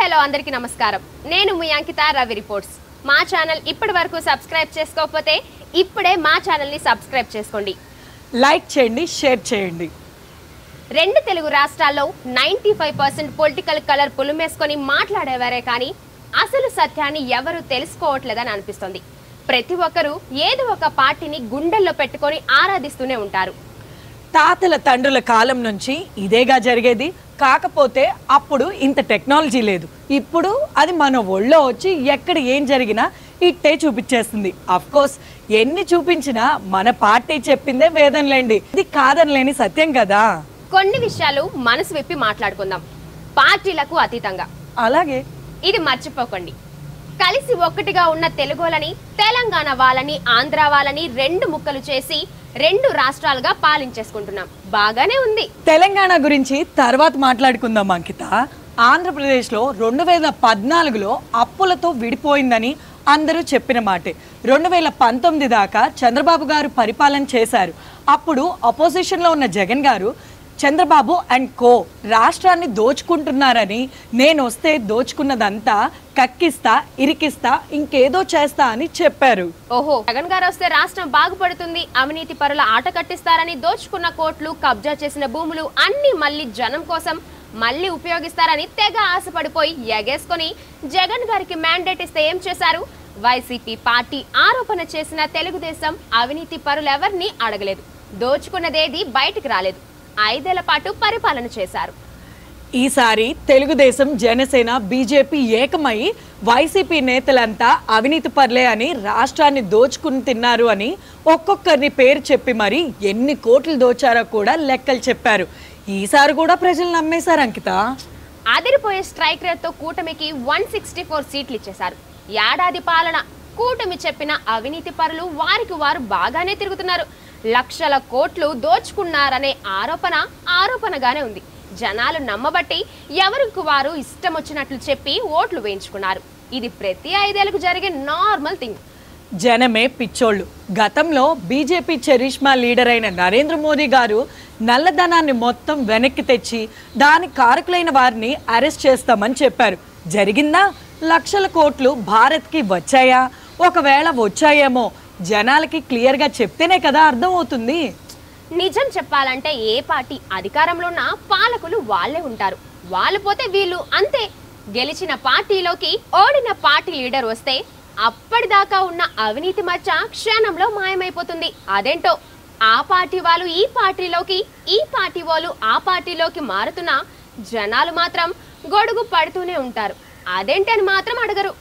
Hello అందరికీ నమస్కారం. నేను మీ అంకిత రవి రిపోర్ట్స్. మా ఛానల్ ఇప్పటివరకు సబ్స్క్రైబ్ చేసుకోకపోతే ఇప్పుడే మా ఛానల్ ని సబ్స్క్రైబ్ చేసుకోండి. లైక్ చేయండి, షేర్ చేయండి. రెండు తెలుగు రాష్ట్రాల్లో 95% పొలిటికల్ కలర్ పులుమేసుకొని మాట్లాడేవారే కానీ అసలు సత్యాన్ని ఎవరు తెలుసుకోవట్లేదని అనిపిస్తుంది. ప్రతి ఒక్కరూ ఏదో ఒక పార్టీని గుండెల్లో పెట్టుకొని ఆరాధిస్తూనే ఉంటారు. తాతల తండ్రుల కాలం నుంచి ఇదేగా జరిగేది. కాకపోతే అప్పుడు ఇంత టెక్నాలజీ లేదు. ఇప్పుడు అది మన ఒళ్ళో వచ్చి ఎక్కడ ఏం జరిగినా ఇట్టే చూపించేస్తుంది. అఫ్ కోర్స్ ఎన్ని చూపించినా మన పార్టీ చెప్పిందే వేదనలేండి. ఇది కాదనలేని సత్యం కదా. కొన్ని విషయాలు మనసు విప్పి మాట్లాడుకుందాం, పార్టీలకు అతీతంగా. అలాగే ఇది మర్చిపోకండి. కలిసి ఒక్కటిగా ఉన్న తెలుగోలని, తెలంగాణ వాళ్ళని, ఆంధ్ర వాళ్ళని రెండు ముక్కలు చేసి రెండు రాష్ట్రాలుగా పాలించేసుకుంటున్నాం. బాగానే ఉంది. తెలంగాణ గురించి తర్వాత మాట్లాడుకుందాం అంకిత. ఆంధ్రప్రదేశ్లో 2014లో అప్పులతో విడిపోయిందని అందరూ చెప్పిన మాటే. 2019 దాకా చంద్రబాబు గారు పరిపాలన చేశారు. అప్పుడు అపోజిషన్లో ఉన్న జగన్ గారు చంద్రబాబు అండ్ కో రాష్ట్రాన్ని దోచుకుంటున్నారని, నేను వస్తే దోచుకున్నదంతా కక్కిస్తా, ఇరికిస్తా, ఇంకేదో చేస్తా అని చెప్పారు. ఓహో, జగన్ గారు వస్తే రాష్ట్రం బాగుపడుతుంది, అవినీతి పరుల ఆట కట్టిస్తారని, దోచుకున్న కోట్లు, కబ్జా చేసిన భూములు అన్ని మళ్ళీ జనం కోసం మళ్ళీ ఉపయోగిస్తారని తెగ ఆశపడిపోయి ఎగేసుకొని జగన్ గారికి మ్యాండేట్ ఇస్తే ఏం చేశారు? వైసీపీ పార్టీ ఆరోపణ చేసిన తెలుగుదేశం అవినీతి పరులెవరిని అడగలేదు, దోచుకున్నదేది బయటికి రాలేదు. 5 ఏళ్ల పాటు పరిపాలన చేశారు. ఈసారి తెలుగుదేశం, జనసేన, బీజేపీ ఏకమై వైసీపీ నేతలంతా అవినీతి పర్లే అని రాష్ట్రాన్ని దోచుకుని తిన్నారు అని ఒక్కొక్కరిని పేరు చెప్పి మరి ఎన్ని కోట్లు దోచారో కూడా లెక్కలు చెప్పారు. ఈసారి కూడా ప్రజలు నమ్మేశారు అంకిత. అదిరిపోయే స్ట్రైక్ రేట్ తో కూటమికి 164 సీట్లు ఇచ్చేశారు. ఏడాది పాలన కూటమి చెప్పిన అవినీతి పరులు వారికి వారు బాగానే తిరుగుతున్నారు. లక్షల కోట్లు దోచుకున్నారనే ఆరోపణగానే ఉంది. జనాలు నమ్మబట్టి ఎవరికి వారు ఇష్టం వచ్చినట్లు చెప్పి ఓట్లు వేయించుకున్నారు. ఇది ప్రతి 5 ఏళ్లకు జరిగే నార్మల్ థింగ్. జనమే పిచ్చోళ్ళు. గతంలో బీజేపీ చరిష్మా లీడర్ అయిన నరేంద్ర మోదీ గారు నల్లధనాన్ని మొత్తం వెనక్కి తెచ్చి దాని కారకులైన వారిని అరెస్ట్ చేస్తామని చెప్పారు. జరిగిందా? లక్షల కోట్లు భారత్కి వచ్చాయా? ఒకవేళ వచ్చాయేమో జనాలకి క్లియర్గా చెప్తేనే కదా అర్థం అవుతుంది. నిజం చెప్పాలంటే ఏ పార్టీ అధికారంలో ఉన్న పాలకులు వాళ్ళే ఉంటారు. వాళ్ళు పోతే వీళ్ళు అంతే. గెలిచిన పార్టీలోకి ఓడిన పార్టీ లీడర్ వస్తే అప్పటిదాకా ఉన్న అవినీతి మచ్చ క్షణంలో మాయమైపోతుంది. అదేంటో ఆ పార్టీ వాళ్ళు ఈ పార్టీలోకి, ఈ పార్టీ వాళ్ళు ఆ పార్టీలోకి మారుతున్నా జనాలు మాత్రం గొడుగు పడుతూనే ఉంటారు. అదేంటని మాత్రం అడగరు.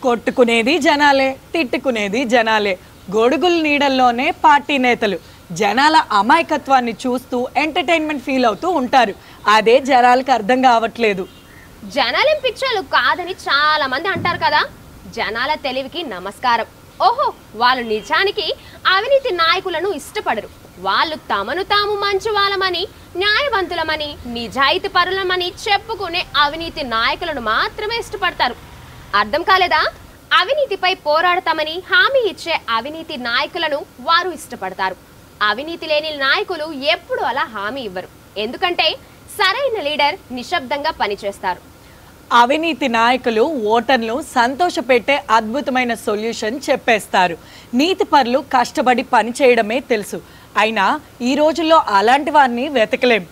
కొట్టుకునేది జనాలే, తిట్టుకునేది జనాలే. గొడుగుల నీడల్లోనే పార్టీ నేతలు జనాల అమాయకత్వాన్ని చూస్తూ ఎంటర్టైన్మెంట్ ఫీల్ అవుతూ ఉంటారు. అదే జనాలకు అర్థం కావట్లేదు. జనాలేం పిచ్చోళ్ళు కాదని చాలా మంది అంటారు కదా. జనాల తెలివికి నమస్కారం. ఓహో, వాళ్ళు నిజానికి అవినీతి నాయకులను ఇష్టపడరు. వాళ్ళు తమను తాము మంచి వాళ్ళమని, న్యాయవంతులమని, నిజాయితీ పరులమని చెప్పుకునే అవినీతి నాయకులను మాత్రమే ఇష్టపడతారు. అర్థం కాలేదా? అవినీతిపై పోరాడతామని హామీ ఇచ్చే అవినీతి నాయకులను వారు ఇష్టపడతారు. అవినీతి లేని నాయకులు ఎప్పుడు అలా హామీ ఇవ్వరు. ఎందుకంటే సరైన లీడర్ నిశ్శబ్దంగా పనిచేస్తారు. అవినీతి నాయకులు ఓటర్లు సంతోషపెట్టే అద్భుతమైన సొల్యూషన్ చెప్పేస్తారు. నీతి పరులు కష్టపడి పని చేయడమే తెలుసు. అయినా ఈ రోజుల్లో అలాంటి వారిని వెతకలేం.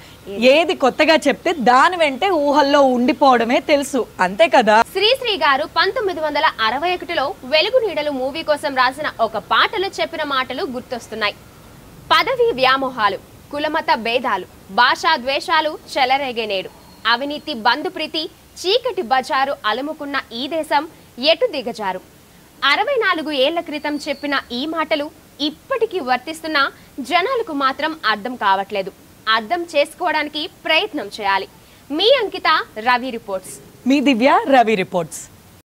ఏది కొత్తగా చెప్తే దాని వెంటే ఊహల్లో ఉండిపోవడమే తెలుసు, అంతే కదా. శ్రీశ్రీ గారు 1961లో వెలుగు నీడలు మూవీ కోసం రాసిన ఒక పాటలో చెప్పిన మాటలు గుర్తొస్తున్నాయి. పదవి వ్యామోహాలు, కులమత భేదాలు, భాషా ద్వేషాలు చెలరేగే నేడు, అవినీతి బంధుప్రీతి చీకటి బజారు అలుముకున్న ఈ దేశం ఎటు దిగజారు. 64 ఏళ్ల క్రితం చెప్పిన ఈ మాటలు ఇప్పటికీ వర్తిస్తున్న జనాలకు మాత్రం అర్థం కావట్లేదు. అర్థం చేసుకోవడానికి ప్రయత్నం చేయాలి. మీ అంకిత, రవి రిపోర్ట్స్. మీ దివ్య, రవి రిపోర్ట్స్.